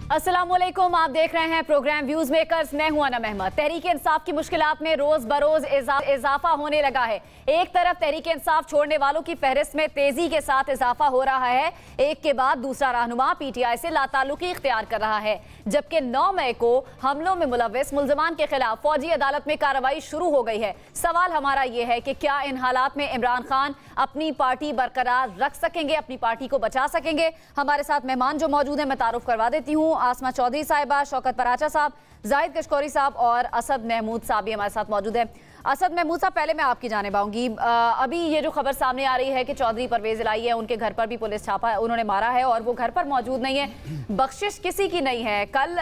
अस्सलामुअलैकुम, आप देख रहे हैं प्रोग्राम व्यूज मेकर्स। मैं हूं अनम अहमद। तहरीक इंसाफ की मुश्किलात में रोज बरोज इजाफा होने लगा है। एक तरफ तहरीक इंसाफ छोड़ने वालों की फहरिस्त में तेजी के साथ इजाफा हो रहा है, एक के बाद दूसरा रहनुमा पीटीआई से लाताल्लुकी इख्तियार कर रहा है, जबकि 9 मई को हमलों में मुलव्विस मुल्ज़मान के खिलाफ फौजी अदालत में कार्रवाई शुरू हो गई है। सवाल हमारा यह है कि क्या इन हालात में इमरान खान अपनी पार्टी बरकरार रख सकेंगे, अपनी पार्टी को बचा सकेंगे? हमारे साथ मेहमान जो मौजूद है मैं तारुफ करवा देती हूँ। आसमा चौधरी साहिबा, शौकत पराचा साहब, जाहिद कशकोरी साहब और असद महमूद साहब भी हमारे साथ मौजूद है। असद महमूद साहब, पहले मैं आपकी जानिब आऊंगी। अभी ये जो खबर सामने आ रही है कि चौधरी परवेज इलाही है, उनके घर पर भी पुलिस छापा उन्होंने मारा है और वो घर पर मौजूद नहीं है, बख्शिश किसी की नहीं है। कल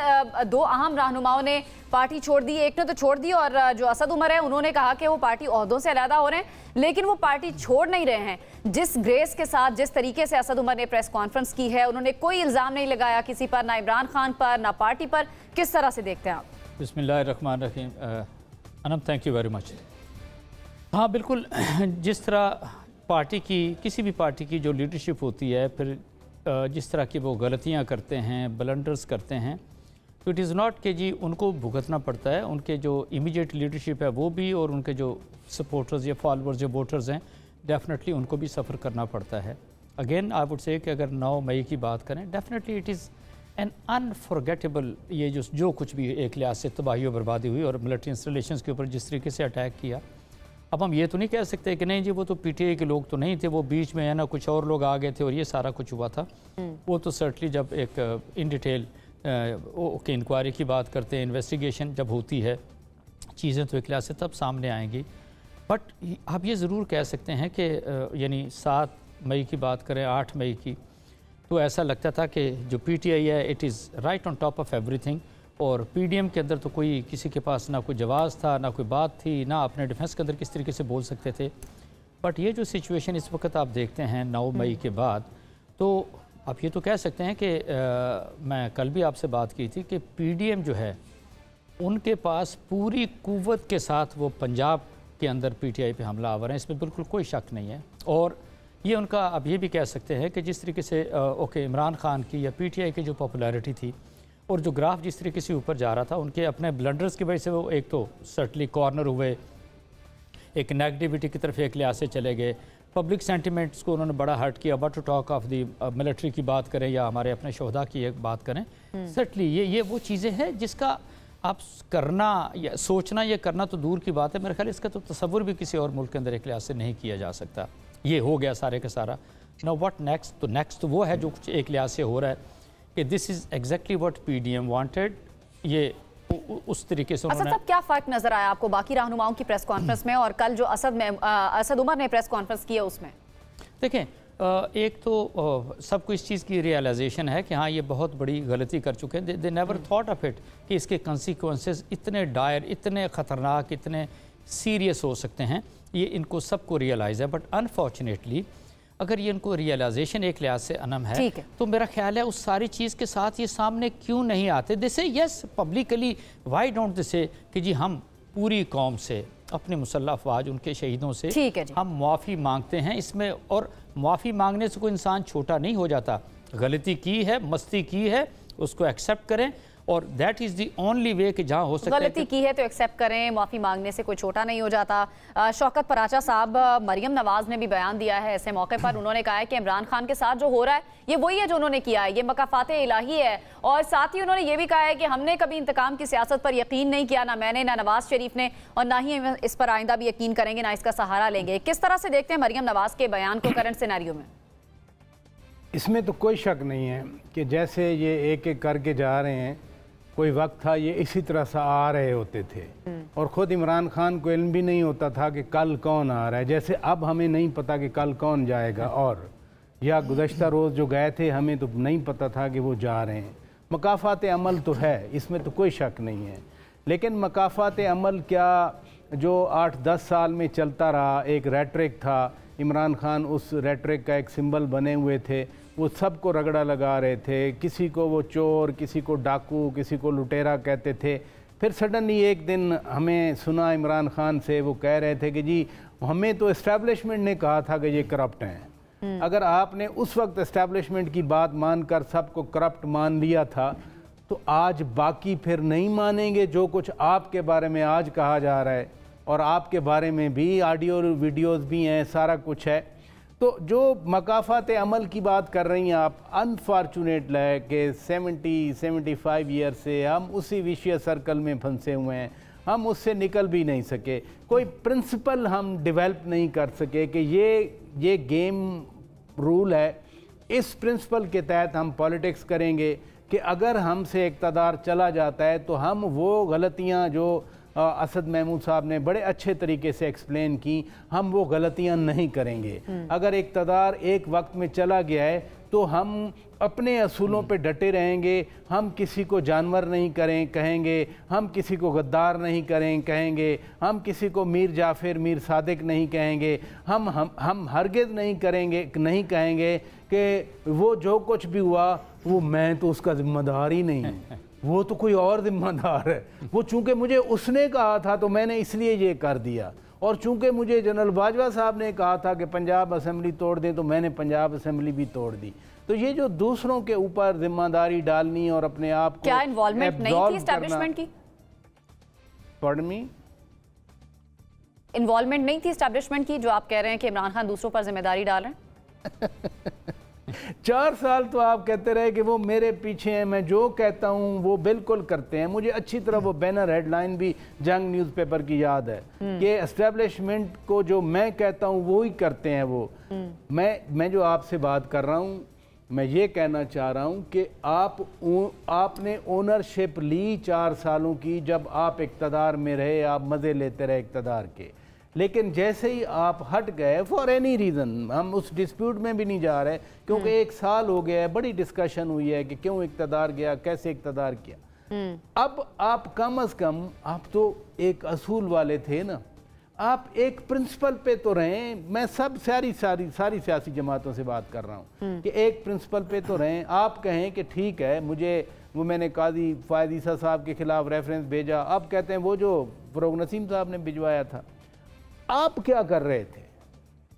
2 अहम रहनुमाओं ने पार्टी छोड़ दी, एक ने तो छोड़ दी और जो असद उमर है उन्होंने कहा कि वो पार्टी ओहदों से अलहदा हो रहे हैं, लेकिन वो पार्टी छोड़ नहीं रहे हैं। जिस ग्रेस के साथ, जिस तरीके से असद उमर ने प्रेस कॉन्फ्रेंस की है, उन्होंने कोई इल्ज़ाम नहीं लगाया किसी पर, ना इमरान खान पर ना पार्टी पर। किस तरह से देखते हैं आप? बिस्मिल्लाहिर्रहमानिर्रहीम। Anam, thank you very much. हाँ बिल्कुल, जिस तरह पार्टी की, किसी भी पार्टी की जो लीडरशिप होती है, फिर जिस तरह की वो गलतियाँ करते हैं, ब्लंडर्स करते हैं, तो इट इज़ नॉट कि जी उनको भुगतना पड़ता है। उनके जो इमीडिएट लीडरशिप है वो भी, और उनके जो सपोर्टर्स या फॉलोअर्स जो वोटर्स हैं, डेफिनेटली उनको भी सफ़र करना पड़ता है। अगेन आई वुड से कि अगर 9 मई की बात करें, definitely it is an unforgettable, ये जो कुछ भी एक लिहाज से तबाही और बर्बादी हुई और मिलिट्री इंस्टॉलेशंस के ऊपर जिस तरीके से अटैक किया। अब हम ये तो नहीं कह सकते कि नहीं जी वो तो पीटीआई के लोग तो नहीं थे, वो बीच में है ना कुछ और लोग आ गए थे और ये सारा कुछ हुआ था। वो तो सर्टली जब एक इन डिटेल की इंक्वायरी की बात करते हैं, इन्वेस्टिगेशन जब होती है, चीज़ें तो एक लिहाज से तब सामने आएंगी। बट आप ये ज़रूर कह सकते हैं कि यानी 7 मई की बात करें, 8 मई की, तो ऐसा लगता था कि जो पीटीआई है it is right on top of everything, और पीडीएम के अंदर तो कोई किसी के पास ना कोई जवाब था, ना कोई बात थी, ना अपने डिफेंस के अंदर किस तरीके से बोल सकते थे। बट ये जो सिचुएशन इस वक्त आप देखते हैं 9 मई के बाद, तो आप ये तो कह सकते हैं कि मैं कल भी आपसे बात की थी कि पीडीएम जो है उनके पास पूरी कुव्वत के साथ वो पंजाब के अंदर पीटीआई पे हमला आवर है, इसमें बिल्कुल कोई शक नहीं है। और ये उनका, आप ये भी कह सकते हैं कि जिस तरीके से इमरान खान की या पीटीआई की जो पॉपुलैरिटी थी और जो ग्राफ जिस तरीके से ऊपर जा रहा था, उनके अपने ब्लंडर्स की वजह से वो एक तो सर्टली कॉर्नर हुए, एक नेगेटिविटी की तरफ एक लिहाज से चले गए, पब्लिक सेंटिमेंट्स को उन्होंने बड़ा हर्ट किया। But to talk of the military की बात करें या हमारे अपने शोहदा की एक बात करें, सर्टली ये वो चीज़ें हैं जिसका आप करना या सोचना, ये करना तो दूर की बात है, मेरे ख्याल इसका तो तसव्वुर भी किसी और मुल्क के अंदर एक लिहाज से नहीं किया जा सकता। ये हो गया सारे का सारा। Now what next? तो नेक्स्ट तो वो है जो कुछ एक लिहाज से हो रहा है कि this is exactly what PDM wanted. ये उस तरीके से उन्होंने। असद साहब, क्या फ़र्क नज़र आया आपको बाकी रहनुमाओं की प्रेस कॉन्फ्रेंस में और कल जो असद उमर ने प्रेस कॉन्फ्रेंस की है उसमें? देखें, एक तो सबको इस चीज़ की रियलाइजेशन है कि हाँ ये बहुत बड़ी गलती कर चुके हैं। They never thought of it कि इसके कंसिक्वेंसेस इतने डायर, इतने ख़तरनाक, इतने सीरियस हो सकते हैं, ये इनको सबको रियलाइज़ है। बट अनफॉर्चुनेटली अगर ये इनको रियलाइजेशन एक लिहाज से अनम है, तो मेरा ख्याल है उस सारी चीज़ के साथ ये सामने क्यों नहीं आते। दिसे यस पब्लिकली, वाई डोंट दिसे कि जी हम पूरी कौम से, अपने मुसल्लह अफवाज, उनके शहीदों से हम मुआफ़ी मांगते हैं इसमें। और मुआफ़ी मांगने से कोई इंसान छोटा नहीं हो जाता। गलती की है, मस्ती की है, उसको एक्सेप्ट करें, और that is the only way कि जहाँ हो सकता है गलती की है तो एक्सेप्ट करें, माफ़ी मांगने से कोई छोटा नहीं हो जाता। शौकत पराचा साहब, मरियम नवाज़ ने भी बयान दिया है ऐसे मौके पर। उन्होंने कहा है कि इमरान खान के साथ जो हो रहा है ये वही है जो उन्होंने किया है, ये मकाफ़ात इलाही है। और साथ ही उन्होंने ये भी कहा है कि हमने कभी इंतकाम की सियासत पर यकीन नहीं किया, ना मैंने, ना नवाज़ शरीफ ने, और ना ही इस पर आइंदा भी यकीन करेंगे, ना इसका सहारा लेंगे। किस तरह से देखते हैं मरियम नवाज़ के बयान को करंट सिनेरियो में? इसमें तो कोई शक नहीं है कि जैसे ये एक एक करके जा रहे हैं, कोई वक्त था ये इसी तरह से आ रहे होते थे और ख़ुद इमरान खान को इल्म भी नहीं होता था कि कल कौन आ रहा है। जैसे अब हमें नहीं पता कि कल कौन जाएगा, और या गुज़श्ता रोज़ जो गए थे हमें तो नहीं पता था कि वो जा रहे हैं। मकाफ़ात अमल तो है, इसमें तो कोई शक नहीं है, लेकिन मकाफ़ात अमल क्या जो 8-10 साल में चलता रहा, एक रेटरिक था, इमरान खान उस रेटरिक का एक सिंबल बने हुए थे, वो सबको रगड़ा लगा रहे थे, किसी को वो चोर, किसी को डाकू, किसी को लुटेरा कहते थे। फिर सडनली एक दिन हमें सुना इमरान खान से, वो कह रहे थे कि जी हमें तो इस्टेब्लिशमेंट ने कहा था कि ये करप्ट हैं। अगर आपने उस वक्त इस्टेब्लिशमेंट की बात मानकर सबको करप्ट मान लिया था, तो आज बाकी फिर नहीं मानेंगे जो कुछ आपके बारे में आज कहा जा रहा है, और आपके बारे में भी ऑडियो वीडियोस भी हैं, सारा कुछ है। तो जो मकाफात अमल की बात कर रही हैं आप, अनफॉर्चुनेट है कि 75 ईयर से हम उसी विषय सर्कल में फंसे हुए हैं, हम उससे निकल भी नहीं सके, कोई प्रिंसिपल हम डेवलप नहीं कर सके कि ये गेम रूल है, इस प्रिंसिपल के तहत हम पॉलिटिक्स करेंगे कि अगर हमसे इक़्तिदार चला जाता है तो हम वो गलतियां जो असद महमूद साहब ने बड़े अच्छे तरीके से एक्सप्लेन की, हम वो गलतियां नहीं करेंगे। अगर इक़्तिदार एक वक्त में चला गया है तो हम अपने असूलों पे डटे रहेंगे, हम किसी को जानवर नहीं कहेंगे, हम किसी को गद्दार नहीं कहेंगे, हम किसी को मीर जाफ़िर मीर सादिक नहीं कहेंगे, हम हरगिज़ नहीं कहेंगे कि वो जो कुछ भी हुआ वो मैं तो उसका ज़िम्मेदार ही नहीं हूँ, वो तो कोई और ज़िम्मेदार है, वो चूँकि मुझे उसने कहा था तो मैंने इसलिए ये कर दिया, और चूँकि मुझे जनरल बाजवा साहब ने कहा था कि पंजाब असेंबली तोड़ दें तो मैंने पंजाब असेंबली भी तोड़ दी। तो ये जो दूसरों के ऊपर जिम्मेदारी डालनी और अपने आप को क्या इन्वॉल्वमेंट नहीं थी एस्टैब्लिशमेंट की? Pardon me? इन्वॉल्वमेंट नहीं थी एस्टैब्लिशमेंट की जो आप कह रहे हैं कि इमरान खान दूसरों पर जिम्मेदारी डाल रहे हैं? 4 साल तो आप कहते रहे कि वो मेरे पीछे हैं, मैं जो कहता हूँ वो बिल्कुल करते हैं। मुझे अच्छी तरह वो बैनर हेडलाइन भी जंग न्यूज़पेपर की याद है कि एस्टेब्लिशमेंट को जो मैं कहता हूँ वो ही करते हैं वो। मैं जो आपसे बात कर रहा हूँ, मैं ये कहना चाह रहा हूँ कि आपने ओनरशिप ली 4 सालों की, जब आप इक़्तिदार में रहे, आप मज़े लेते रहे इक़्तिदार के, लेकिन जैसे ही आप हट गए फॉर एनी रीज़न, हम उस डिस्प्यूट में भी नहीं जा रहे क्योंकि 1 साल हो गया है, बड़ी डिस्कशन हुई है कि क्यों इक़्तिदार गया, कैसे इक़्तिदार किया। अब आप कम अज़ कम आप तो एक असूल वाले थे ना, आप एक प्रिंसिपल पे तो रहें। मैं सब सारी सियासी जमातों से बात कर रहा हूँ कि एक प्रिंसिपल पे तो रहें। आप कहें कि ठीक है, मुझे वो मैंने काजी फ़ायद ईसा साहब के ख़िलाफ़ रेफरेंस भेजा, अब कहते हैं वो जो फ़रोग़ नसीम साहब ने भिजवाया था। आप क्या कर रहे थे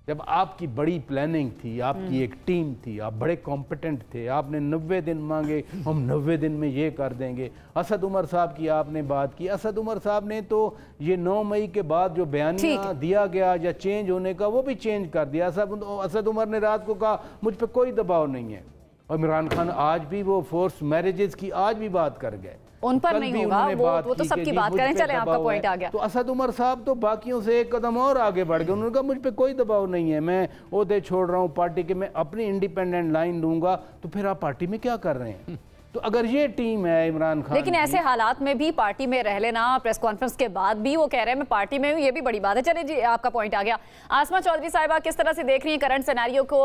जब आपकी बड़ी प्लानिंग थी, आपकी एक टीम थी, आप बड़े कॉम्पिटेंट थे, आपने 90 दिन मांगे, हम 90 दिन में ये कर देंगे। असद उमर साहब की आपने बात की, असद उमर साहब ने तो ये 9 मई के बाद जो बयानिया दिया गया या चेंज होने का वो भी चेंज कर दिया। असद उमर ने रात को कहा मुझ पर कोई दबाव नहीं है, और इमरान खान आज भी वो फोर्स मैरिजेस की आज भी बात कर गए, उन पर नहीं होगा वो तो सबकी बात करें। चले, आपका पॉइंट आ गया। तो असद उमर साहब तो बाकियों से एक कदम और आगे बढ़ गए, उन्होंने कहा मुझ पे कोई दबाव नहीं है, मैं ओहदे छोड़ रहा हूँ पार्टी के, मैं अपनी इंडिपेंडेंट लाइन लूंगा। तो फिर आप पार्टी में क्या कर रहे हैं? तो अगर ये टीम है इमरान खान, लेकिन ऐसे हालात में भी पार्टी में रह लेना, प्रेस कॉन्फ्रेंस के बाद भी वो कह रहे हैं मैं पार्टी में हूँ, ये भी बड़ी बात है। चलिए जी, आपका पॉइंट आ गया। आसमा चौधरी साहिबा, किस तरह से देख रही है करंट सिनेरियो को?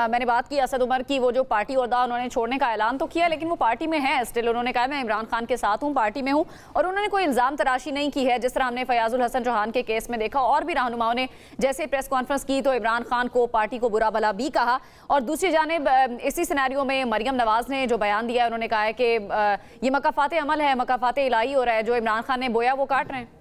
मैंने बात की असद उमर की, वो जो पार्टी ओहदा उन्होंने छोड़ने का ऐलान तो किया, लेकिन वो पार्टी में है स्टिल। उन्होंने कहा मैं इमरान खान के साथ हूँ, पार्टी में हूँ, और उन्होंने कोई इल्ज़ाम तराशी नहीं की है, जिस तरह हमने फयाजुल हसन चौहान के केस में देखा। और भी रहनुमाओं ने जैसे प्रेस कॉन्फ्रेंस की तो इमरान खान को, पार्टी को बुरा भला भी कहा। और दूसरी जानिब इसी सिनेरियो में मरियम नवाज ने जो बयान दिया, उन्होंने कहा है कि ये मकाफाते अमल है, मकाफाते इलाही हो रहा है, जो इमरान खान ने बोया वो काट रहे हैं।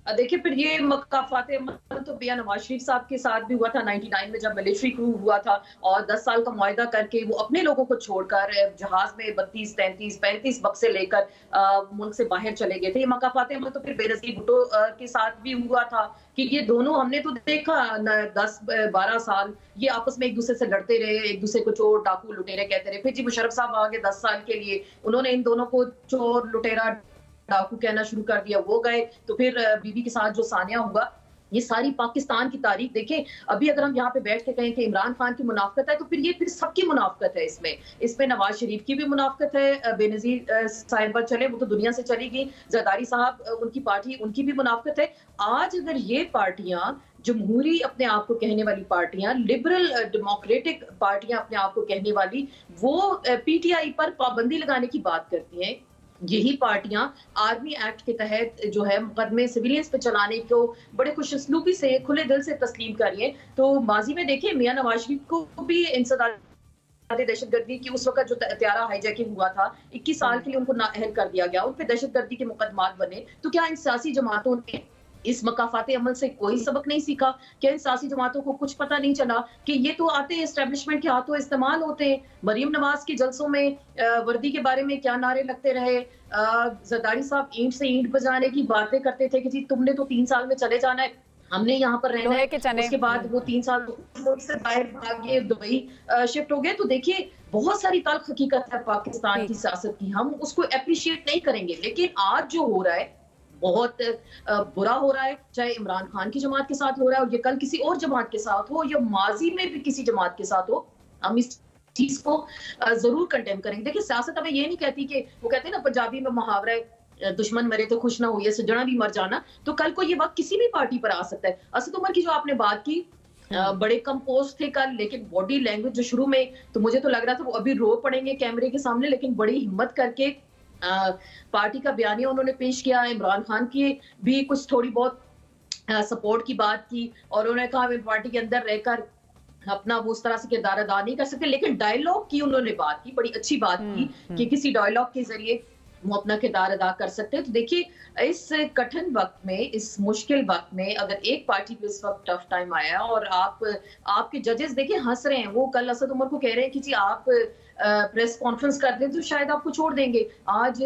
देखिए, फिर ये मकाफाते अमल तो मियां नवाज शरीफ साहब के साथ भी हुआ था 99 में, जब मिलिट्री क्रू हुआ था और 10 साल का मुआहदा करके वो अपने लोगों को छोड़कर जहाज में 32, 33, 35 बक्से लेकर मुल्क से बाहर चले गए थे। ये मकाफाते अमल तो फिर बेनज़ीर भुट्टो के साथ भी हुआ था कि ये दोनों हमने तो देखा 10-12 साल ये आपस में एक दूसरे से लड़ते रहे, एक दूसरे को चोर डाकू लुटेरे कहते रहे। फिर जी मुशर्रफ साहब आ गए 10 साल के लिए, उन्होंने इन दोनों को चोर लुटेरा डाकू कहना शुरू कर दिया, वो गए। तो फिर बीबी के साथ जो सानिया हुआ, ये सारी पाकिस्तान की तारीख देखें। अभी अगर हम यहाँ पे बैठ के कहें कि इमरान खान की मुनाफकत है, तो फिर ये फिर सबकी मुनाफकत है। इसमें नवाज शरीफ की भी मुनाफकत है, बेनज़ीर साहिबा चले वो तो दुनिया से चली गई, जरदारी साहब उनकी पार्टी, उनकी भी मुनाफकत है। आज अगर ये पार्टियां जमहूरी अपने आप को कहने वाली पार्टियां, लिबरल डेमोक्रेटिक पार्टियां अपने आप को कहने वाली, वो पीटीआई पर पाबंदी लगाने की बात करती हैं, यही पार्टियां आर्मी एक्ट के तहत जो है मुकदमे सिविलियंस पे चलाने को बड़े खुशउस्लूबी से, खुले दिल से तस्लीम कर रही है। तो माजी में देखिए मियां नवाज शरीफ को भी इंसदाद दहशतगर्दी की उस वक्त जो त्यारा हाईजैकिंग हुआ था 21 साल के लिए उनको नाअहल कर दिया गया, उन पे दहशतगर्दी के मुकदमात बने। तो क्या इन सियासी जमातों ने इस मकाफाते अमल से कोई सबक नहीं सीखा? क्या इन सियासी जमातों को कुछ पता नहीं चला कि ये तो आते हैं एस्टेब्लिशमेंट के हाथों इस्तेमाल होते हैं? मरीम नवाज के जलसों में वर्दी के बारे में क्या नारे लगते रहे, जरदारी साहब ईंट से ईंट बजाने की बातें करते थे कि जी तुमने तो 3 साल में चले जाना है, हमने यहाँ पर रहना है। उसके बाद वो 3 साल से बाहर भागे, दुबई शिफ्ट हो गए। तो देखिए बहुत सारी तल्ख हकीकत है पाकिस्तान की सियासत की, हम उसको अप्रिशिएट नहीं करेंगे। लेकिन आज जो हो रहा है बहुत बुरा हो रहा है, चाहे इमरान खान की जमात के साथ हो रहा है और ये कल किसी और जमात के साथ हो या माजी में भी किसी जमात के साथ हो, हम इस चीज को जरूर कंडेम करेंगे। देखिए सियासत हमें ये नहीं कहती कि वो कहते हैं ना पंजाबी में मुहावरा है, दुश्मन मरे तो खुश ना हुई, सजना भी मर जाना। तो कल को ये वक्त किसी भी पार्टी पर आ सकता है। असद उमर की जो आपने बात की, बड़े कंपोज थे कल, लेकिन बॉडी लैंग्वेज जो शुरू में तो मुझे तो लग रहा था वो अभी रो पड़ेंगे कैमरे के सामने, लेकिन बड़ी हिम्मत करके पार्टी का बयानिया उन्होंने पेश किया। इमरान खान की भी कुछ थोड़ी बहुत सपोर्ट की बात की और उन्होंने कहा वे पार्टी के अंदर रहकर अपना वो उस तरह से किरदार अदा नहीं कर सकते, लेकिन डायलॉग की उन्होंने बात की, बड़ी अच्छी बात की कि किसी डायलॉग के जरिए वो अपना किरदार अदा कर सकते हैं। तो देखिए इस कठिन वक्त में, इस मुश्किल वक्त में अगर एक पार्टी पे इस वक्त टफ टाइम आया और आपके जजेस देखिए हंस रहे हैं, वो कल असद उमर को कह रहे हैं कि जी आप प्रेस कॉन्फ्रेंस कर दें तो शायद आपको छोड़ देंगे। आज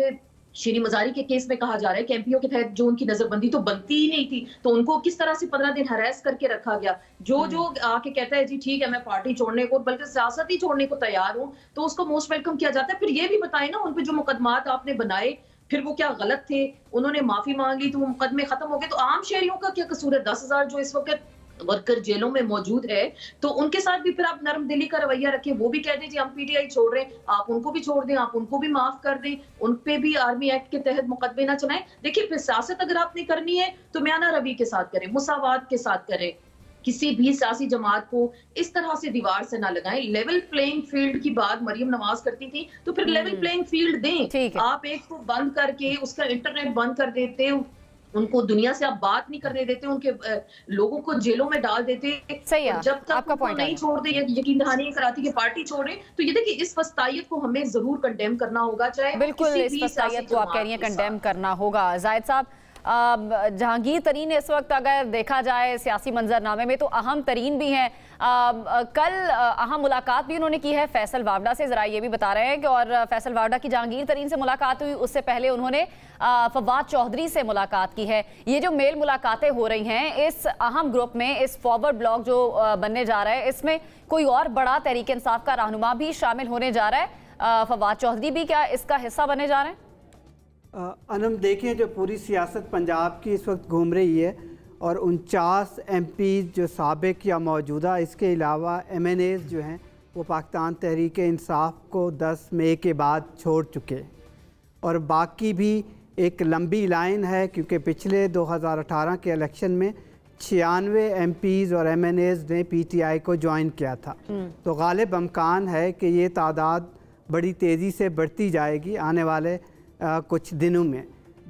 शीरी मजारी के केस में कहा जा रहा है कि एमपीओ के तहत जो उनकी नजरबंदी तो बनती ही नहीं थी, तो उनको किस तरह से 15 दिन हरास करके रखा गया। जो आके कहता है जी ठीक है मैं पार्टी छोड़ने को, बल्कि सियासत ही छोड़ने को तैयार हूं, तो उसको मोस्ट वेलकम किया जाता है। फिर ये भी बताए ना उन पे जो मुकदमात आपने बनाए फिर वो क्या गलत थे, उन्होंने माफी मांगी तो वो मुकदमे खत्म हो गए। तो आम शहरियों का क्या कसूर है? 10,000 जो इस वक्त वर्कर जेलों में मौजूद है, तो उनके साथ भी फिर आप नरम दिली का रवैया रखें, वो भी कह दीजिए हम पीटीआई छोड़ रहे हैं, आप उनको भी छोड़ दें, आप उनको भी माफ कर दें, उन पे भी आर्मी एक्ट के तहत मुकदमे ना चलाएं। देखिए फिर सियासत अगर आपने करनी है तो म्याना रवि के साथ करें, मुसावात के साथ करें, किसी भी सियासी जमात को इस तरह से दीवार से ना लगाएं। लेवल प्लेइंग फील्ड की बात मरियम नवाज करती थी, तो फिर लेवल प्लेइंग फील्ड दें। आप एक को बंद करके उसका इंटरनेट बंद कर देते, उनको दुनिया से आप बात नहीं करने देते, उनके लोगों को जेलों में डाल देते, जब तक उनको नहीं छोड़ दे, यकीन दहानी कराती कि पार्टी छोड़े। तो ये देखिए इस फस्तायत को हमें जरूर कंडेम करना होगा, चाहे बिल्कुल इस फस्तायत को आप कह रही हैं कंडेम करना होगा। जाहिद साहब, जहांगीर तरीन इस वक्त अगर देखा जाए सियासी मंजरनामे में तो अहम तरीन भी हैं। कल अहम मुलाकात भी उन्होंने की है फैसल वावड़ा से, ज़रा ये भी बता रहे हैं कि और फैसल वावड़ा की जहांगीर तरीन से मुलाकात हुई, उससे पहले उन्होंने फवाद चौधरी से मुलाकात की है। ये जो मेल मुलाकातें हो रही हैं इस अहम ग्रुप में, इस फॉरवर्ड ब्लॉक जो बनने जा रहा है, इसमें कोई और बड़ा तहरीक इंसाफ का रहनुमा भी शामिल होने जा रहा है? फवाद चौधरी भी क्या इसका हिस्सा बने जा रहे हैं? अनम देखें जो पूरी सियासत पंजाब की इस वक्त घूम रही है और 49 MP जो साबिक या मौजूदा, इसके अलावा MNAs जो हैं वो पाकिस्तान तहरीक इंसाफ को 10 मई के बाद छोड़ चुके और बाकी भी एक लंबी लाइन है, क्योंकि पिछले 2018 के इलेक्शन में 96 MPs और MNAs ने PTI को ज्वाइन किया था। तो गालिब इम्कान है कि ये तादाद बड़ी तेज़ी से बढ़ती जाएगी आने वाले कुछ दिनों में।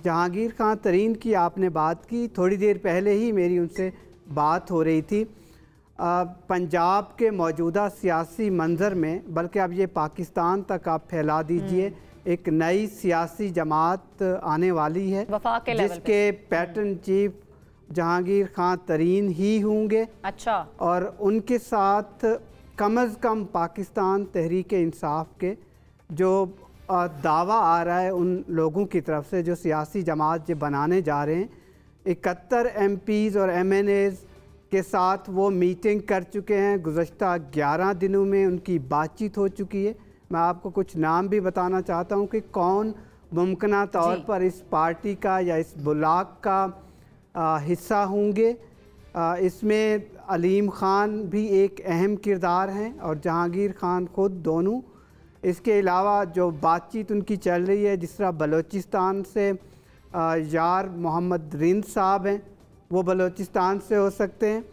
जहांगीर खान तरीन की आपने बात की, थोड़ी देर पहले ही मेरी उनसे बात हो रही थी। पंजाब के मौजूदा सियासी मंज़र में, बल्कि अब ये पाकिस्तान तक आप फैला दीजिए, एक नई सियासी जमात आने वाली है जिसके पैटर्न चीफ जहांगीर खान तरीन ही होंगे। अच्छा। और उनके साथ कम अज़ कम पाकिस्तान तहरीक इंसाफ के जो दावा आ रहा है उन लोगों की तरफ से जो सियासी जमात जो बनाने जा रहे हैं, 71 MPs और MNAs के साथ वो मीटिंग कर चुके हैं। गुज़श्ता 11 दिनों में उनकी बातचीत हो चुकी है। मैं आपको कुछ नाम भी बताना चाहता हूं कि कौन मुमकिना तौर पर इस पार्टी का या इस ब्लॉक का हिस्सा होंगे। इसमें अलीम ख़ान भी एक अहम किरदार हैं और जहांगीर खान खुद दोनों। इसके अलावा जो बातचीत उनकी चल रही है, जिस तरह बलूचिस्तान से यार मोहम्मद रिंद साहब हैं, वो बलूचिस्तान से हो सकते हैं।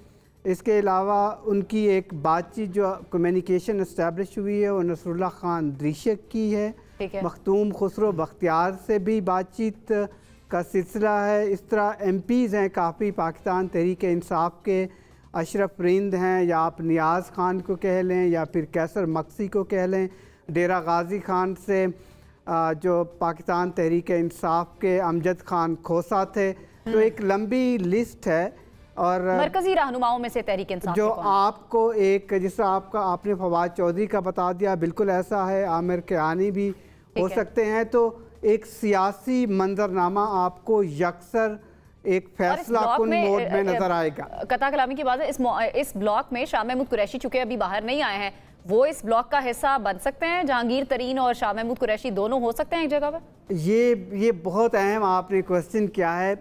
इसके अलावा उनकी एक बातचीत जो कम्युनिकेशन इस्टेब्लिश हुई है वो नसरुल्लाह खान द्रिशक की है। मखतूम खुसरो बख्तियार से भी बातचीत का सिलसिला है। इस तरह MPs हैं काफ़ी पाकिस्तान तहरीक इंसाफ के, अशरफ रिंद हैं या आप नियाज़ खान को कह लें या फिर कैसर मक्सी को कह लें। डेरा गाजी खान से जो पाकिस्तान तहरीक इंसाफ के अमजद खान खोसा थे, तो एक लंबी लिस्ट है और मरकजी रहनुमाओं में से तहरीक इंसाफ जो आपको एक जिस आपने फवाद चौधरी का बता दिया, बिल्कुल ऐसा है। आमिर कियानी भी हो सकते हैं। तो एक सियासी मंजरनामा आपको यकसर एक फैसला कुन मोड में नजर आएगा। कता कलामी की बात है, इस ब्लॉक में शाह महमूद कुरैशी चूंकि अभी बाहर नहीं आए हैं, वो इस ब्लॉक का हिस्सा बन सकते हैं। जहांगीर तरीन और शाह महमूद कुरैशी दोनों हो सकते हैं एक जगह पर। ये बहुत अहम आपने क्वेश्चन किया है।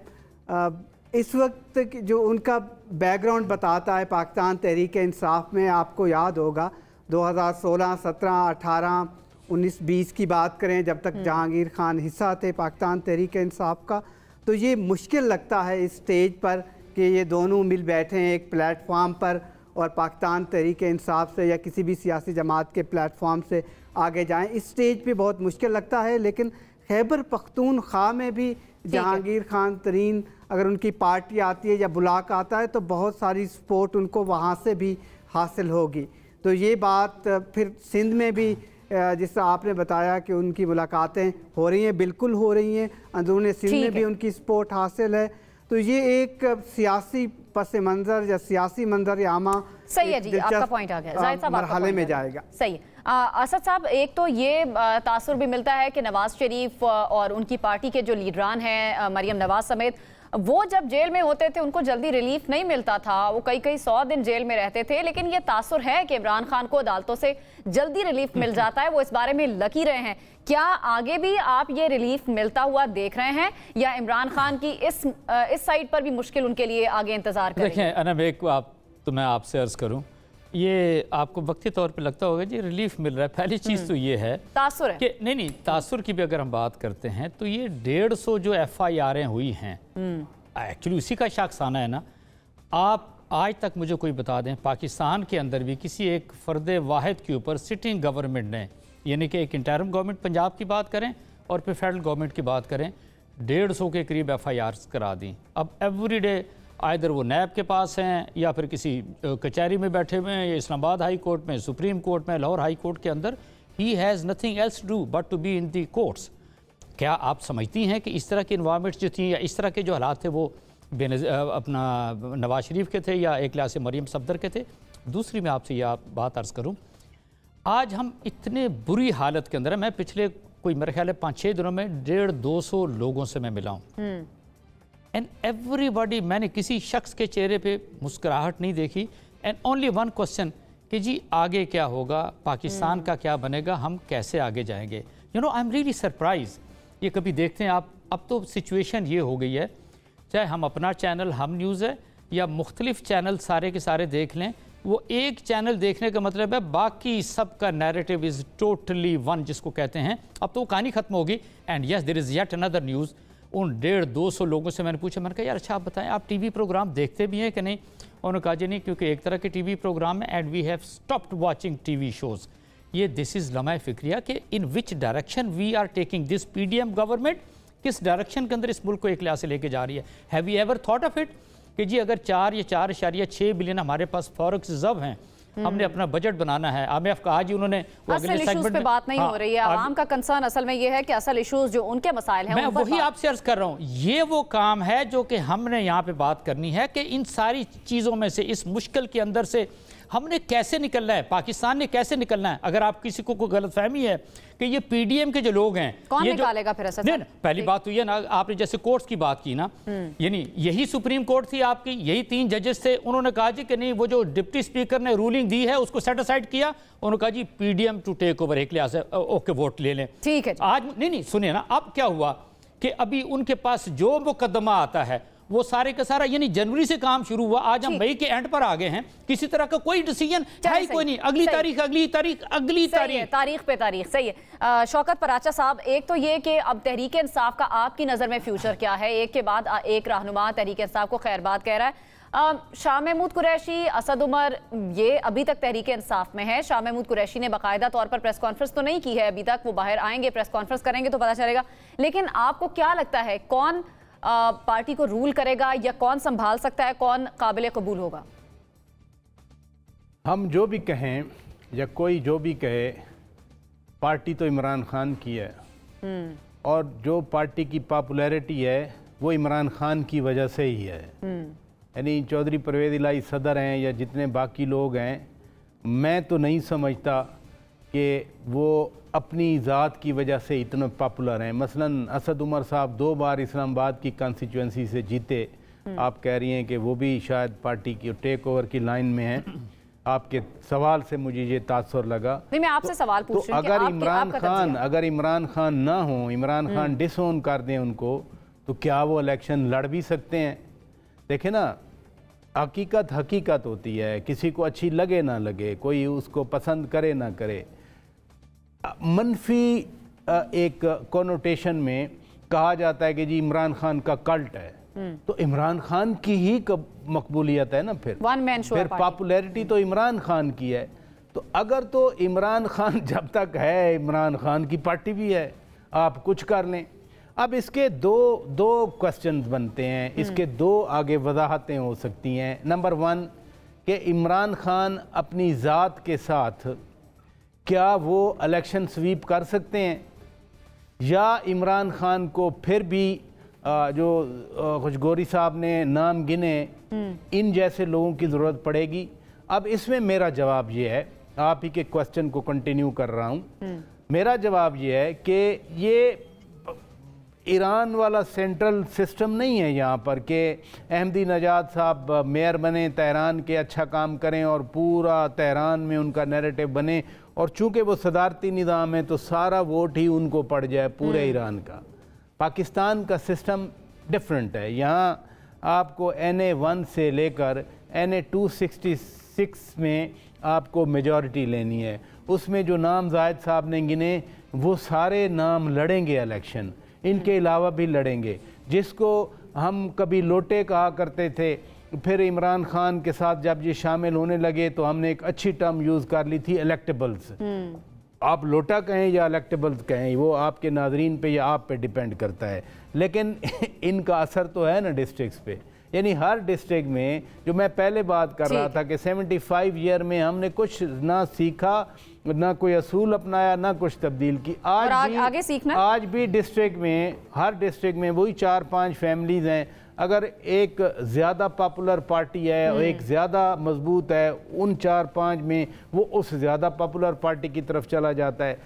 इस वक्त जो उनका बैकग्राउंड बताता है पाकिस्तान तहरीक इंसाफ में, आपको याद होगा 2016, 17, 18, 19, 20 की बात करें, जब तक जहांगीर खान हिस्सा थे पाकिस्तान तहरीक इंसाफ का, तो ये मुश्किल लगता है इस स्टेज पर कि ये दोनों मिल बैठे हैं एक प्लेटफॉर्म पर और पाकिस्तान तहरीक इंसाफ से या किसी भी सियासी जमात के प्लेटफॉर्म से आगे जाएं। इस स्टेज पे बहुत मुश्किल लगता है। लेकिन खैबर पख्तूनख्वा में भी जहांगीर खान तरीन अगर उनकी पार्टी आती है या बुलाक आता है तो बहुत सारी सपोर्ट उनको वहाँ से भी हासिल होगी। तो ये बात फिर सिंध में भी जिससे आपने बताया कि उनकी मुलाकातें हो रही हैं, बिल्कुल हो रही हैं। अंदरूनी सिंध में भी उनकी सपोर्ट हासिल है। तो ये एक सियासी पस मंज़र या सियासी मंजर आमा सही है जी, आपका पॉइंट आ गया, जाहिद साहब मरहले में जाएगा। सही। असद साहब, एक तो ये तासुर भी मिलता है कि नवाज शरीफ और उनकी पार्टी के जो लीडरान हैं मरियम नवाज समेत, वो जब जेल में होते थे उनको जल्दी रिलीफ नहीं मिलता था, वो कई 100 दिन जेल में रहते थे। लेकिन ये तासुर है कि इमरान खान को अदालतों से जल्दी रिलीफ मिल जाता है, वो इस बारे में लकी रहे हैं। क्या आगे भी आप ये रिलीफ मिलता हुआ देख रहे हैं या इमरान खान की इस साइड पर भी मुश्किल उनके लिए आगे इंतजार करेंगे? देखें अनम, एक तो मैं आपसे अर्ज करूं, ये आपको वक्ती तौर पे लगता होगा जी रिलीफ मिल रहा है। पहली चीज़ तो ये है तासुर है कि नहीं, तासुर की भी अगर हम बात करते हैं तो ये 150 जो FIR हुई हैं, एक्चुअली उसी का शख्साना है ना। आप आज तक मुझे कोई बता दें पाकिस्तान के अंदर भी किसी एक फ़र्द वाहिद के ऊपर सिटिंग गवर्नमेंट ने, यानी कि एक इंटरिम गवर्नमेंट पंजाब की बात करें और फिर फेडरल गवर्नमेंट की बात करें, 150 के करीब FIRs करा दी। अब एवरी डे आइदर वो नैब के पास हैं या फिर किसी कचहरी में बैठे हुए हैं, या इस्लामाबाद हाई कोर्ट में, सुप्रीम कोर्ट में, लाहौर हाई कोर्ट के अंदर। He has nothing else to do but to be in the courts. क्या आप समझती हैं कि इस तरह की इन्वायरमेंट्स जो थी या इस तरह के जो हालात थे वो अपना नवाज शरीफ के थे या एक लिहाज से मरियम सफदर के थे? दूसरी मैं आपसे यह बात अर्ज़ करूँ, आज हम इतने बुरी हालत के अंदर है। मैं पिछले कोई मेरे ख्याल है 5-6 दिनों में 150-200 लोगों से मैं मिला हूँ एंड एवरीबॉडी, मैंने किसी शख्स के चेहरे पे मुस्कुराहट नहीं देखी एंड ओनली वन क्वेश्चन कि जी आगे क्या होगा, पाकिस्तान का क्या बनेगा, हम कैसे आगे जाएंगे। You know I am really surprise. ये कभी देखते हैं आप, अब तो सिचुएशन ये हो गई है, चाहे हम अपना चैनल हम न्यूज़ है या मुख्तलिफ चैनल सारे के सारे देख लें, वो एक चैनल देखने का मतलब है बाकी सब का नैरेटिव इज़ टोटली वन, जिसको कहते हैं। अब तो वो कहानी खत्म होगी and yes there is yet another news. उन 150-200 लोगों से मैंने पूछा, मैंने कहा यार अच्छा आप बताएं आप टीवी प्रोग्राम देखते भी हैं कि नहीं? उन्होंने कहा जी नहीं, क्योंकि एक तरह के टीवी प्रोग्राम है and we have stopped watching TV shows. ये दिस इज़ लम्हा फिक्रिया कि in which direction we are taking this PDM government, किस डायरेक्शन के अंदर इस मुल्क को एक लिहाज से लेके जा रही है। Have you ever thought of it कि जी अगर 4 या 4.6 बिलियन हमारे पास फॉरेक्स रिजर्व हैं, हमने अपना बजट बनाना है। आमिर कहा जी उन्होंने असल इश्यूज पे बात नहीं हो रही है, आवाम का कंसर्न असल में ये है कि असल इश्यूज जो उनके मसाइल हैं, मैं वही आपसे अर्ज कर रहा हूँ। ये वो काम है जो कि हमने यहाँ पे बात करनी है कि इन सारी चीज़ों में से, इस मुश्किल के अंदर से हमने कैसे निकलना है, पाकिस्तान ने कैसे निकलना है। अगर आप किसी को कोई गलतफहमी है कि ये PDM के जो लोग हैं, कौन ये निकालेगा फिर ऐसा? नहीं, पहली बात तो ये ना, आपने जैसे कोर्ट्स की बात की ना, यानी यही सुप्रीम कोर्ट थी आपकी, यही 3 जजेस थे, उन्होंने कहा जी कि नहीं वो जो डिप्टी स्पीकर ने रूलिंग दी है उसको सेट असाइड किया, उन्होंने कहा जी PDM टू टेक ओवर, एक लिहाज से ओके वोट ले लें। ठीक है आज नहीं सुनिए ना, अब क्या हुआ कि अभी उनके पास जो मुकदमा आता है वो सारे का सारा, यानी जनवरी से काम शुरू हुआ, आज हम मई के एंड पर आ गए हैं, किसी तरह का कोई डिसीजन है कोई नहीं। अगली तारीख तारीख पे तारीख। सही है। शौकत पराचा साहब, एक तो ये कि अब तहरीक इंसाफ का आपकी नज़र में फ्यूचर क्या है? एक के बाद एक रहनुमा तहरीक इंसाफ को खैरबाद कह रहा है, शाह महमूद कुरैशी, असद उमर, ये अभी तक तहरीक इंसाफ में है। शाह महमूद कुरैशी ने बाकायदा तौर पर प्रेस कॉन्फ्रेंस तो नहीं की है अभी तक, वो बाहर आएंगे, प्रेस कॉन्फ्रेंस करेंगे तो पता चलेगा। लेकिन आपको क्या लगता है कौन पार्टी को रूल करेगा या कौन संभाल सकता है, कौन काबिल कबूल होगा? हम जो भी कहें या कोई जो भी कहे, पार्टी तो इमरान खान की है और जो पार्टी की पॉपुलैरिटी है वो इमरान खान की वजह से ही है। यानी चौधरी परवेज़ इलाही सदर हैं या जितने बाकी लोग हैं, मैं तो नहीं समझता कि वो अपनी ज़ात की वजह से इतने पॉपुलर हैं। मसलन असद उमर साहब 2 बार इस्लामाबाद की कॉन्स्टिट्यूंसी से जीते। आप कह रही हैं कि वो भी शायद पार्टी की टेक ओवर की लाइन में हैं। आपके सवाल से मुझे ये तासुर लगा। नहीं, मैं आपसे सवाल पूछ रही हूं कि अगर इमरान खान ना हो, इमरान खान डिसओन कर दें उनको, तो क्या वो इलेक्शन लड़ भी सकते हैं? देखें ना, हकीकत होती है, किसी को अच्छी लगे ना लगे, कोई उसको पसंद करे ना करे। मनफी एक कोनोटेशन में कहा जाता है कि जी इमरान खान का कल्ट है, तो इमरान खान की ही मकबूलियत है ना, फिर पॉपुलैरिटी तो इमरान खान की है। तो अगर तो इमरान खान जब तक है, इमरान खान की पार्टी भी है, आप कुछ कर लें। अब इसके दो क्वेश्चंस बनते हैं, इसके 2 आगे वजाहतें हो सकती हैं। नंबर 1 कि इमरान खान अपनी ज़ात के साथ क्या वो इलेक्शन स्वीप कर सकते हैं, या इमरान खान को फिर भी जो खुशगोरी साहब ने नाम गिने, इन जैसे लोगों की ज़रूरत पड़ेगी। अब इसमें मेरा जवाब ये है, आप ही के क्वेश्चन को कंटिन्यू कर रहा हूँ। मेरा जवाब ये है कि ये ईरान वाला सेंट्रल सिस्टम नहीं है यहाँ पर कि अहमदी नजाद साहब मेयर बने तेहरान के, अच्छा काम करें और पूरा तेहरान में उनका नैरेटिव बने, और चूँकि वो सदारती निज़ाम है तो सारा वोट ही उनको पड़ जाए पूरे ईरान का। पाकिस्तान का सिस्टम डिफरेंट है। यहाँ आपको NA1 से लेकर NA266 में आपको मेजॉरिटी लेनी है। उसमें जो नाम जायद साहब ने गिने, वो सारे नाम लड़ेंगे इलेक्शन, इनके अलावा भी लड़ेंगे। जिसको हम कभी लोटे कहा करते थे, फिर इमरान खान के साथ जब ये शामिल होने लगे तो हमने एक अच्छी टर्म यूज़ कर ली थी, इलेक्टेबल्स। आप लोटा कहें या इलेक्टेबल्स कहें, वो आपके नाजरीन पे या आप पे डिपेंड करता है। लेकिन इनका असर तो है ना डिस्ट्रिक्ट्स पे। यानी हर डिस्ट्रिक्ट में, जो मैं पहले बात कर रहा था कि 75 ईयर में हमने कुछ ना सीखा, ना कोई असूल अपनाया, ना कुछ तब्दील की। आगे सीखना। आज भी डिस्ट्रिक्ट में, हर डिस्ट्रिक्ट में वही 4-5 फैमिलीज हैं। अगर एक ज़्यादा पॉपुलर पार्टी है और एक ज़्यादा मजबूत है, उन 4-5 में वो उस ज़्यादा पॉपुलर पार्टी की तरफ चला जाता है।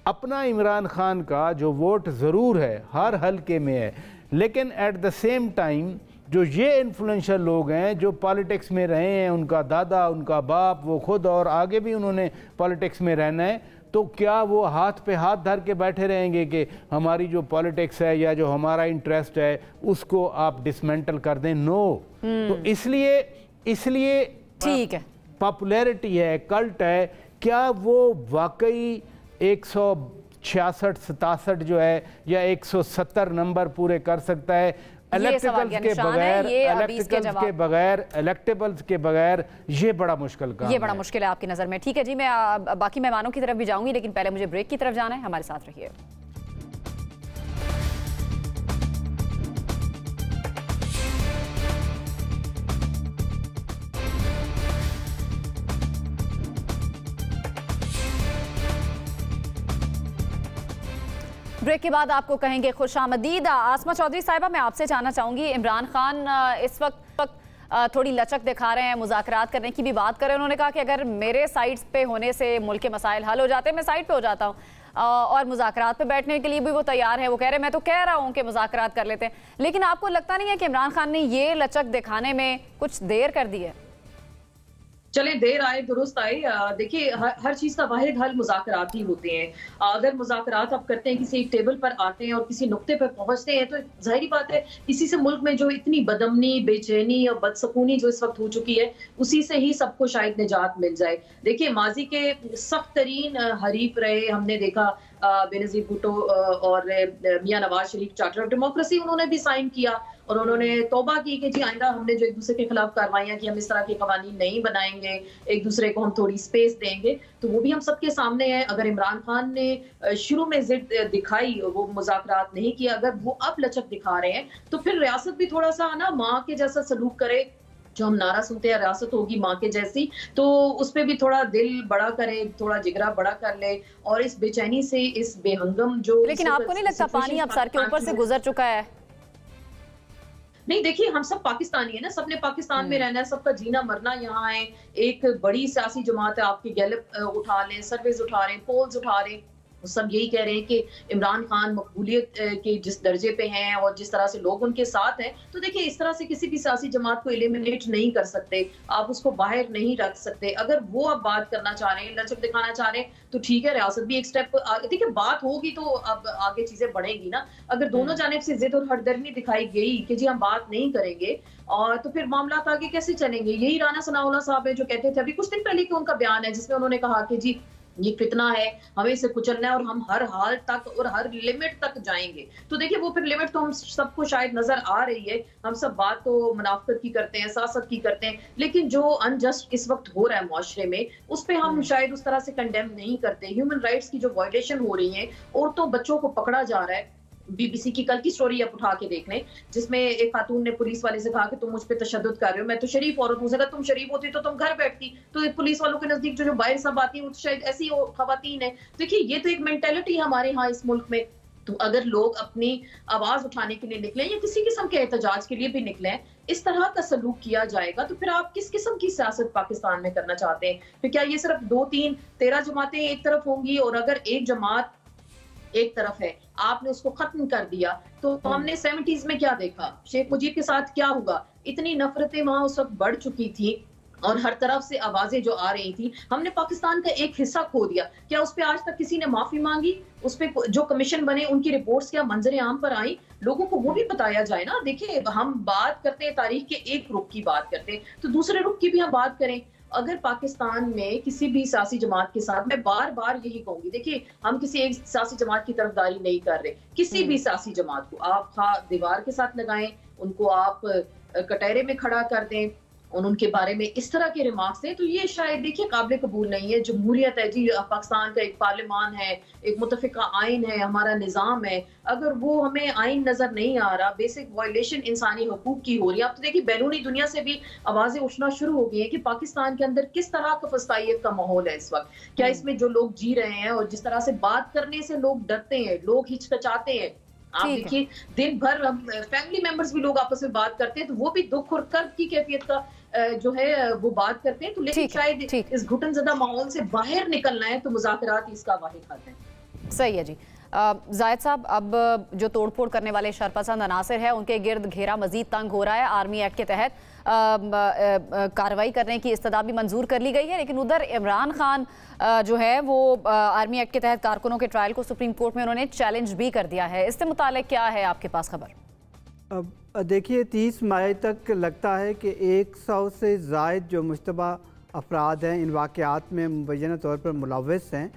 अपना इमरान खान का जो वोट ज़रूर है, हर हलके में है, लेकिन एट द सेम टाइम जो ये इन्फ्लुएंशियल लोग हैं, जो पॉलिटिक्स में रहे हैं, उनका दादा, उनका बाप, वो खुद और आगे भी उन्होंने पॉलिटिक्स में रहना है, तो क्या वो हाथ पे हाथ धर के बैठे रहेंगे कि हमारी जो पॉलिटिक्स है या जो हमारा इंटरेस्ट है उसको आप डिसमेंटल कर दें? नो। तो इसलिए ठीक है, पॉपुलैरिटी है, कल्ट है, क्या वो वाकई 166-67 जो है या 170 नंबर पूरे कर सकता है? इलेक्टेबल्स के बगैर ये बड़ा मुश्किल काम है। ये बड़ा मुश्किल है आपकी नज़र में। ठीक है जी, मैं बाकी मेहमानों की तरफ भी जाऊंगी, लेकिन पहले मुझे ब्रेक की तरफ जाना है। हमारे साथ रहिए। ब्रेक के बाद आपको कहेंगे खुशामदीद। आसमा चौधरी साहिबा, मैं आपसे जानना चाहूंगी, इमरान खान इस वक्त थोड़ी लचक दिखा रहे हैं, मुज़ाकरात करने की भी बात कर रहे हैं। उन्होंने कहा कि अगर मेरे साइड पे होने से मुल्क के मसाइल हल हो जाते हैं, मैं साइड पे हो जाता हूँ, और मुज़ाकरात पे बैठने के लिए भी वो तैयार है। वो कह रहे हैं मैं तो कह रहा हूँ कि मुज़ाकरात कर लेते हैं। लेकिन आपको लगता नहीं है कि इमरान खान ने ये लचक दिखाने में कुछ देर कर दी है? चले देर आए दुरुस्त आए। देखिए, हर चीज का वाहिद हल मुज़ाकरात ही होते हैं। अगर मुज़ाकरात आप करते हैं, किसी टेबल पर आते हैं और किसी नुक्ते पर पहुंचते हैं, तो जाहिर बात है इसी से मुल्क में जो इतनी बदमनी, बेचैनी और बदसकूनी जो इस वक्त हो चुकी है, उसी से ही सबको शायद निजात मिल जाए। देखिए, माजी के सख्त तरीन हरीफ रहे, हमने देखा बेनज़ीर भुट्टो और मियां Nawaz Sharif charter of democracy उन्होंने भी साइन किया और उन्होंने तौबा की कि जी आइंदा हमने जो एक दूसरे के खिलाफ कार्रवाइयां की, हम इस तरह के कवानीन नहीं बनाएंगे, एक दूसरे को हम थोड़ी स्पेस देंगे। तो वो भी हम सबके सामने है। अगर इमरान खान ने शुरू में जिद दिखाई, वो मुज़ाकरात नहीं किया, अगर वो अब लचक दिखा रहे हैं, तो फिर रियासत भी थोड़ा सा ना माँ के जैसा सलूक करे। जो हम नारा सुनते हैं, रियासत होगी माँ के जैसी, तो उस पर भी थोड़ा दिल बड़ा करे, थोड़ा जिगरा बड़ा कर ले, और इस बेचैनी से, इस बेहंगम जो। लेकिन आपको नहीं लगता पानी अब सर के ऊपर से गुजर चुका है? नहीं देखिए, हम सब पाकिस्तानी है ना, सबने पाकिस्तान में रहना है, सबका जीना मरना यहाँ है। एक बड़ी सियासी जमात है, आपकी गैलप उठा लें, सर्वेज उठा रहे हैं, पोल्स उठा रहे हैं, सब यही कह रहे हैं कि इमरान खान मकबूलियत के जिस दर्जे पे हैं और जिस तरह से लोग उनके साथ हैं, तो देखिए इस तरह से किसी भी सियासी जमात को एलिमिनेट नहीं कर सकते, आप उसको बाहर नहीं रख सकते। अगर वो अब बात करना चाह रहे हैं, लचक दिखाना चाह रहे हैं, तो ठीक है, रियासत भी एक स्टेप देखिए, बात होगी तो अब आगे चीजें बढ़ेंगी ना। अगर दोनों जानिब से जिद और हटदर्मी दिखाई गई कि जी हम बात नहीं करेंगे, और तो फिर मामला आगे कैसे चलेंगे। यही राना सनाउल्लाह साहब है जो कहते थे अभी कुछ दिन पहले कि उनका बयान है जिसमें उन्होंने कहा कि जी ये फितना है, हमें इसे कुचलना है और हम हर हाल तक और हर लिमिट तक जाएंगे। तो देखिए वो फिर लिमिट तो हम सबको शायद नजर आ रही है। हम सब बात तो मुनाफकत की करते हैं, सियासत की करते हैं, लेकिन जो अनजस्ट इस वक्त हो रहा है मुआशरे में, उस पर हम शायद उस तरह से कंडेम नहीं करते। ह्यूमन राइट्स की जो वायलेशन हो रही है, औरतों बच्चों को पकड़ा जा रहा है। बीबीसी की कल की स्टोरी आप उठा के देख लें, जिसमें एक खातून ने पुलिस वाले से कहा कि तुम मुझ पे तशद्दुद कर रहे हो, मैं तो शरीफ औरत हूं, अगर तुम शरीफ होती तो तुम घर बैठती। तो पुलिस वालों के नजदीक जो बाहर सब आती है वो तो शायद ऐसी खवातीन है। देखिए ये तो एक मेंटेलिटी हमारे यहाँ इस मुल्क में। तो अगर लोग अपनी आवाज उठाने के लिए निकले या किसी किस्म के एहतजाज के लिए भी निकले, इस तरह का सलूक किया जाएगा, तो फिर आप किस किस्म की सियासत पाकिस्तान में करना चाहते हैं? फिर क्या ये सिर्फ 2, 3, 13 जमातें एक तरफ होंगी, और अगर एक जमात एक तरफ है, आपने उसको खत्म कर दिया, तो हमने 70s में क्या देखा, शेख मुजीब के साथ क्या हुआ, इतनी नफरतें वहां उस वक्त बढ़ चुकी थी और हर तरफ से आवाजें जो आ रही थी, हमने पाकिस्तान का एक हिस्सा खो दिया। क्या उस पे आज तक किसी ने माफी मांगी? उस पे जो कमीशन बने उनकी रिपोर्ट्स क्या मंजर आम पर आई? लोगों को वो भी बताया जाए ना। देखिए हम बात करते हैं तारीख के एक रुख की बात करते हैं, तो दूसरे रुख की भी हम बात करें। अगर पाकिस्तान में किसी भी सियासी जमात के साथ, मैं बार बार यही कहूंगी, देखिए हम किसी एक सियासी जमात की तरफदारी नहीं कर रहे, किसी भी सियासी जमात को आप दीवार के साथ लगाएं, उनको आप कटहरे में खड़ा कर दें और उनके बारे में इस तरह के रिमार्क्स हैं, तो ये शायद देखिए काबिल कबूल नहीं है। जमहूरियत है जी, पाकिस्तान का एक पार्लियामान है, एक मुतफिका आइन है, हमारा निज़ाम है, अगर वो हमें आइन नजर नहीं आ रहा, बेसिक वायलेशन इंसानी हकूक की हो रही है। अब तो देखिए बैरूनी दुनिया से भी आवाजें उठना शुरू हो गई हैं कि पाकिस्तान के अंदर किस तरह का फस्तायत का माहौल है इस वक्त। क्या इसमें जो लोग जी रहे हैं और जिस तरह से बात करने से लोग डरते हैं, लोग हिचकिचाते हैं, आप देखिए दिन भर फैमिली मेंबर्स भी लोग आपस में बात करते हैं, तो वो भी दुख और कर्ब की कैफियत का जो है वो बात करते हैं। तो लेकिन शायद इस घुटनज़दा माहौल से बाहर निकलना है तो मुज़ाकरात इसका वाहिद हल है। सही है जी। जायद साहब, अब जो तोड़फोड़ करने वाले शरपसंद अनासर है उनके गिर्द घेरा मजीद तंग हो रहा है। आर्मी एक्ट के तहत कार्रवाई करने की इस्तदा भी मंजूर कर ली गई है, लेकिन उधर इमरान खान जो है वो आर्मी एक्ट के तहत कारकुनों के ट्रायल को सुप्रीम कोर्ट में उन्होंने चैलेंज भी कर दिया है। इससे मुताल्लिक क्या है आपके पास खबर? अब देखिए 30 मई तक लगता है कि 100 से ज़ायद जो मुश्तबा अफराद हैं इन वाक़यात में मुबैना तौर पर मुलव्वस हैं,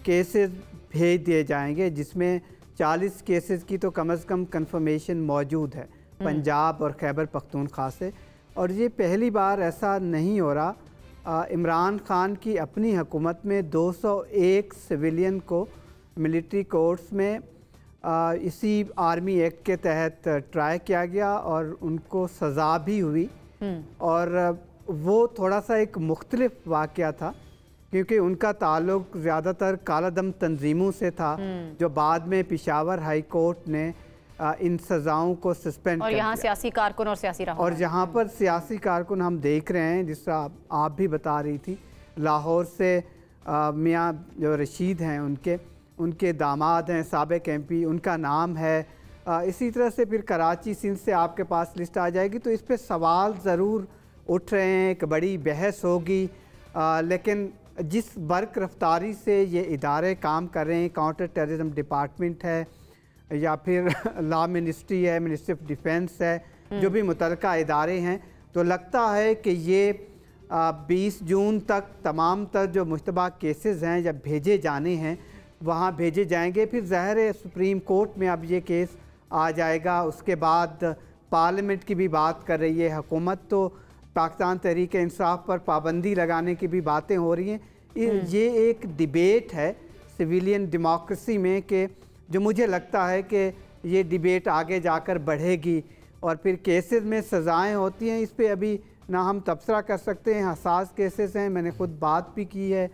केसेस भेज दिए जाएंगे, जिसमें 40 केसेस की तो कम से कम कंफर्मेशन मौजूद है पंजाब और खैबर पख्तूनख्वा से। और ये पहली बार ऐसा नहीं हो रहा। इमरान खान की अपनी हुकूमत में 201 सिविलियन को मिलिट्री कोर्ट्स में इसी आर्मी एक्ट के तहत ट्राई किया गया और उनको सज़ा भी हुई। और वो थोड़ा सा एक मुख्तलिफ वाक़या था क्योंकि उनका ताल्लुक ज़्यादातर कालादम तंजीमों से था, जो बाद में पेशावर हाई कोर्ट ने इन सज़ाओं को सस्पेंड और यहाँ सियासी कारकुन और सियासी रहनुमा, और जहाँ पर सियासी कारकुन हम देख रहे हैं, जिस तरह आप भी बता रही थी, लाहौर से मियाँ जो रशीद हैं उनके दामाद हैं साबिक MP, उनका नाम है। इसी तरह से फिर कराची सिंध से आपके पास लिस्ट आ जाएगी। तो इस पर सवाल ज़रूर उठ रहे हैं, एक बड़ी बहस होगी, लेकिन जिस बर्क रफ्तारी से ये इदारे काम कर रहे हैं, काउंटर टेररिज्म डिपार्टमेंट है या फिर लॉ मिनिस्ट्री है, मिनिस्ट्री ऑफ डिफेंस है, जो भी मुतल्लिका इदारे हैं, तो लगता है कि ये 20 जून तक तमाम तर जो मुश्तबा केसेस हैं जब भेजे जाने हैं वहाँ भेजे जाएंगे। फिर ज़ाहिर है सुप्रीम कोर्ट में अब ये केस आ जाएगा। उसके बाद पार्लियामेंट की भी बात कर रही है हुकूमत, तो पाकिस्तान तहरीक इंसाफ पर पाबंदी लगाने की भी बातें हो रही हैं। ये एक डिबेट है सिविलियन डेमोक्रेसी में कि जो मुझे लगता है कि ये डिबेट आगे जाकर बढ़ेगी और फिर केसेस में सज़ाएं होती हैं, इस पे अभी ना हम तबसरा कर सकते हैं। हसास केसेस हैं, मैंने खुद बात भी की है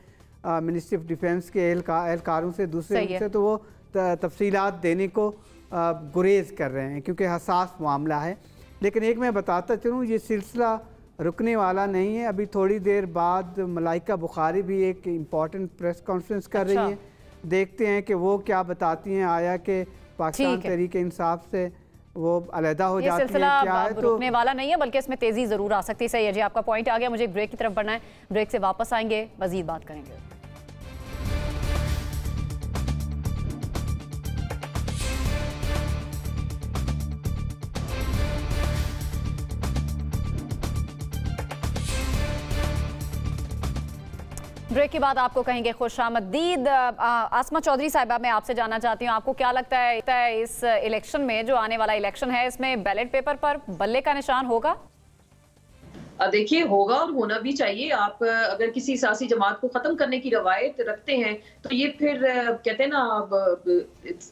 मिनिस्ट्री ऑफ डिफेंस के एहलकारों से, दूसरे से, तो वो तफसीलात देने को गुरेज कर रहे हैं क्योंकि हसास मामला है। लेकिन एक मैं बताता चलूँ, ये सिलसिला रुकने वाला नहीं है। अभी थोड़ी देर बाद मलाइका बुखारी भी एक इम्पॉर्टेंट प्रेस कॉन्फ्रेंस कर रही है, देखते हैं कि वो क्या बताती हैं। आया कि पाकिस्तान तहरीक इंसाफ से वो अलहदा हो जाती है, क्या है? तो रुकने वाला नहीं है, बल्कि इसमें तेजी जरूर आ सकती है। सही है जी, आपका पॉइंट आ गया। मुझे एक ब्रेक की तरफ बढ़ना है, ब्रेक से वापस आएंगे, मजीद बात करेंगे। ब्रेक के बाद आपको कहेंगे खुशामदीद। आसमा चौधरी साहिबा, मैं आपसे जानना चाहती हूँ, आपको क्या लगता है इस इलेक्शन में, जो आने वाला इलेक्शन है, इसमें बैलेट पेपर पर बल्ले का निशान होगा? देखिए, होगा और होना भी चाहिए। आप अगर किसी सियासी जमात को खत्म करने की रवायत रखते हैं तो ये फिर कहते हैं ना,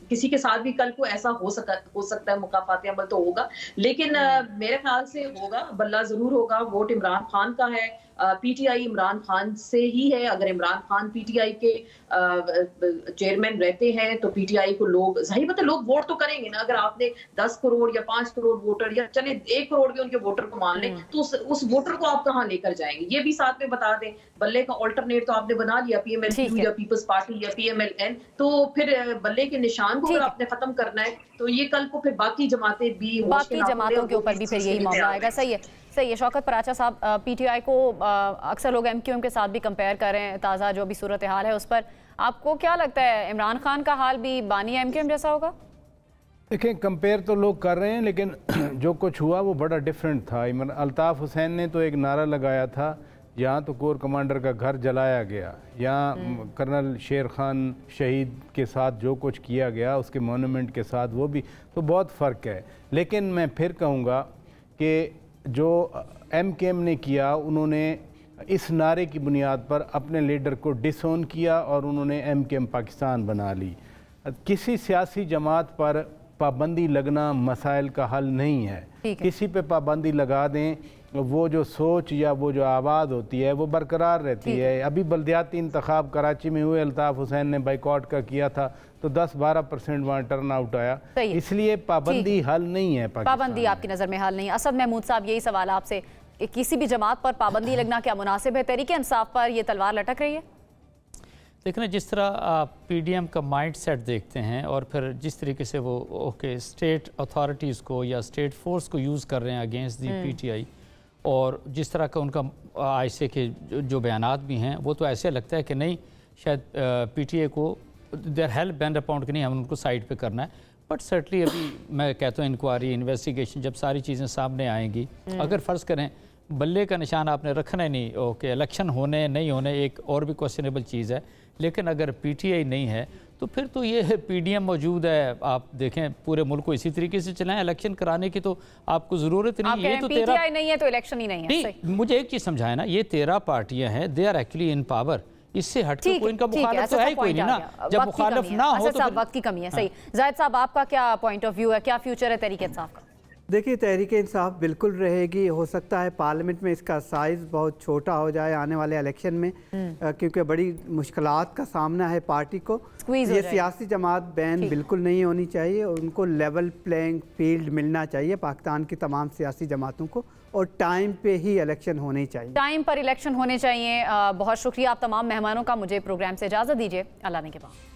किसी के साथ भी कल को ऐसा हो सकता है, मुकाफाती अमल तो होगा। लेकिन मेरे ख्याल से होगा, बल्ला जरूर होगा। वोट इमरान खान का है, पीटीआई इमरान खान से ही है। अगर इमरान खान पीटीआई के चेयरमैन रहते हैं तो पीटीआई को लोग, जाहिर बात है, लोग वोट तो करेंगे ना। अगर आपने 10 करोड़ या 5 करोड़ वोटर, या चले 1 करोड़ भी उनके वोटर को मान लें, तो उस वोटर को आप कहां लेकर जाएंगे? ये भी साथ में बता दें। बल्ले का ऑल्टरनेट तो आपने बना लिया, पीएमएल या पीपल्स पार्टी या पीएमएलएन, तो फिर बल्ले के निशान को अगर आपने खत्म करना है तो ये कल को फिर बाकी जमातें भी, बाकी जमातों के ऊपर भी फिर यही मामला आएगा। सही है, सही है। शौकत पराचा साहब, पीटीआई को अक्सर लोग एमक्यूएम के साथ भी कंपेयर कर रहे हैं, ताज़ा जो अभी सूरत हाल है उस पर आपको क्या लगता है, इमरान खान का हाल भी बानी एमक्यूएम जैसा होगा? देखिए, कंपेयर तो लोग कर रहे हैं, लेकिन जो कुछ हुआ वो बड़ा डिफरेंट था। अल्ताफ़ हुसैन ने तो एक नारा लगाया था, यहाँ तो कोर कमांडर का घर जलाया गया, यहाँ कर्नल शेर खान शहीद के साथ जो कुछ किया गया, उसके मोनूमेंट के साथ, वो भी तो बहुत फ़र्क है। लेकिन मैं फिर कहूँगा कि जो एमकेएम ने किया, उन्होंने इस नारे की बुनियाद पर अपने लीडर को डिसोन किया और उन्होंने एमकेएम पाकिस्तान बना ली। किसी सियासी जमात पर पाबंदी लगना मसाइल का हल नहीं है। किसी पे पाबंदी लगा दें, वो जो सोच या वो जो आवाज़ होती है वो बरकरार रहती है। अभी बल्दियाती इंतखाब कराची में हुए, अल्ताफ़ हुसैन ने बाइकआउट का किया था तो 10-12% वहाँ टर्न आउट आया। इसलिए पाबंदी हल नहीं है। पाबंदी आपकी नज़र में हल नहीं। असद महमूद साहब, यही सवाल आपसे कि किसी भी जमात पर पाबंदी लगना क्या मुनासिब है? तहरीक इंसाफ पर ये तलवार लटक रही है। लेकिन जिस तरह आप पीडीएम का माइंड सेट देखते हैं और फिर जिस तरीके से वो स्टेट अथॉरिटीज़ को या स्टेट फोर्स को यूज़ कर रहे हैं अगेंस्ट दी पीटीआई, और जिस तरह का उनका आईसे के जो बयानात भी हैं, वो तो ऐसे लगता है कि नहीं, शायद पीटीआई को देयर हेल्प बैंड अपाउंड कि नहीं, हम उनको साइड पे करना है। बट सर्टली अभी मैं कहता हूँ इंक्वायरी, इन्वेस्टिगेशन, जब सारी चीज़ें सामने आएंगी, अगर फ़र्ज़ करें बल्ले का निशान आपने रखना ही नहीं, इलेक्शन होने नहीं होने एक और भी क्वेश्चनेबल चीज़ है, लेकिन अगर पीटीआई नहीं है तो फिर तो ये पीडीएम मौजूद है। आप देखें पूरे मुल्क को इसी तरीके से चलाएं, इलेक्शन कराने की तो आपको ज़रूरत नहीं है। तो पीटीआई नहीं है तो इलेक्शन ही नहीं है। नहीं, मुझे एक चीज़ समझाए ना, ये 13 पार्टियां हैं, they are actually in power. इससे हटके कोई इनका मुखालिफ तो है ही कोई नहीं ना। जब मुखालिफ ना हो तो वक्त की कमी है। सही। जाहिद साहब, आपका क्या पॉइंट ऑफ व्यू है, क्या फ्यूचर है तहरीक इंसाफ का? देखिए, तहरीक इंसाफ बिल्कुल रहेगी। हो सकता है पार्लियामेंट में इसका साइज़ बहुत छोटा हो जाए आने वाले इलेक्शन में, क्योंकि बड़ी मुश्किलात का सामना है पार्टी को। ये सियासी जमात बैन बिल्कुल नहीं होनी चाहिए, उनको लेवल प्लेइंग फील्ड मिलना चाहिए पाकिस्तान की तमाम सियासी जमातों को, और टाइम पे ही इलेक्शन होने चाहिए, टाइम पर इलेक्शन होने चाहिए। बहुत शुक्रिया आप तमाम मेहमानों का। मुझे प्रोग्राम से इजाज़त दीजिए, अल्लाह ने के बाद।